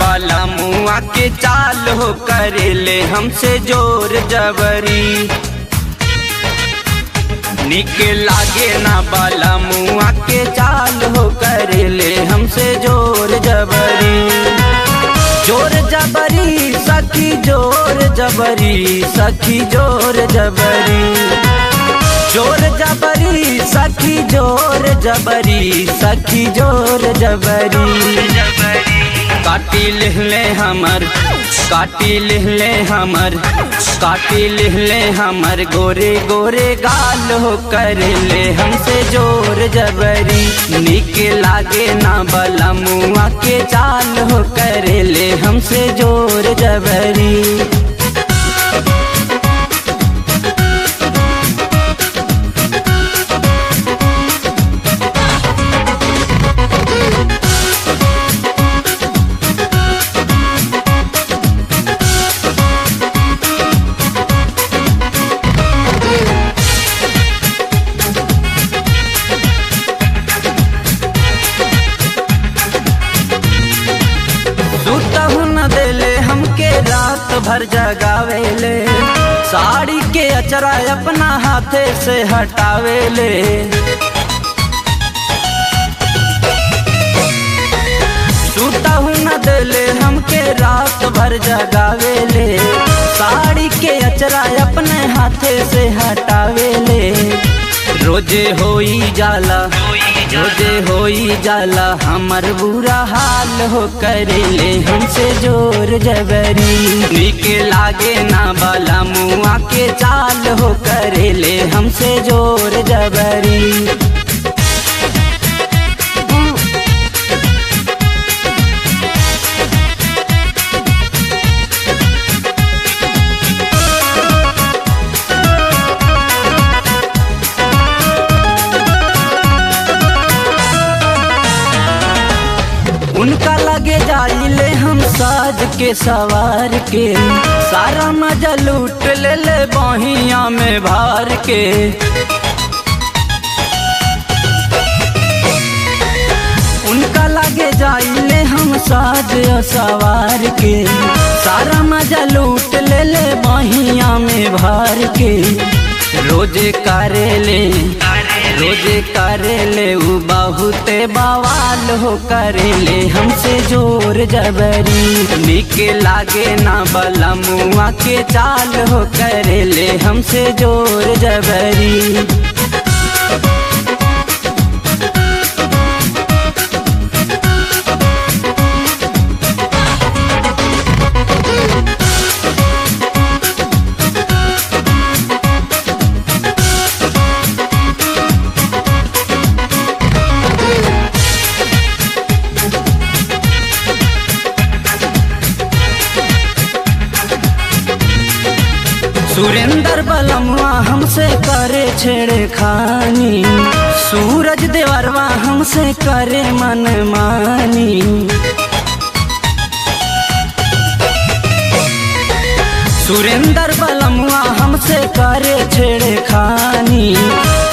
बाला मुआ के चाल हो करेले हमसे जोर जबरी। निक लागे ना बाला मुआ के चाल हो करेले हमसे जोर जबरी। जोर जबरी सखी जोर जबरी, सखी जोर जबरी। जोर जबरी सखी जोर जबरी, सखी जोर जबरी। काटी लिहले हमर, काटी लिहले हमर, काटी लिहले हमर गोरे गोरे गाल हो करेले हमसे जोर जबरी। निक लागे ना बाला मुआ के चाल हो करेले हमसे जोर जबरी। रात भर जगावेले साड़ी के अचरा अपना हाथे से हटावेले। सूता हूँ न देले हमके रात भर जगावेले साड़ी के अचरा अपने हाथे से हटावेले। रोजे होई जाला, रोजे होई जाला हमर बुरा हाल हो करेले हमसे जोर जबरी। निक लागे ना बाला मुआ के चाल हो करेले हमसे जोर जबरी। उनका लगे जाइले हम साज के सवार के, सारा मजा लूट ले ले बहिया में भार के। उनका लगे जाइले हम साज सवार के, सारा मजा लूट ले ले बहिया में भार के। रोजे करेले, रोजे करेले उ बहुते बवाल हो करेले हमसे जोर जबरी। निक लागे ना बाला मुआ के चाल हो करेले हमसे जोर जबरी। सुरेंद्र बलमुआ हमसे करे छेड़े खानी, सूरज देवरवा हमसे करे मन मानी। सुरेंद्र बलमुआ हमसे करे छेड़े खानी,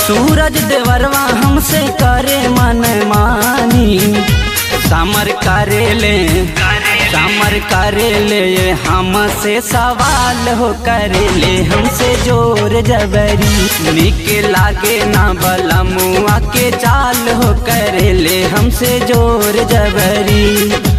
सूरज देवरवा हमसे करे मन मानी। समर करेले, समर करेले हमसे सवाल हो करेले हमसे जोर जबरी। निक लागे ना बाला मुआ के चाल हो करेले हमसे जोर जबरी।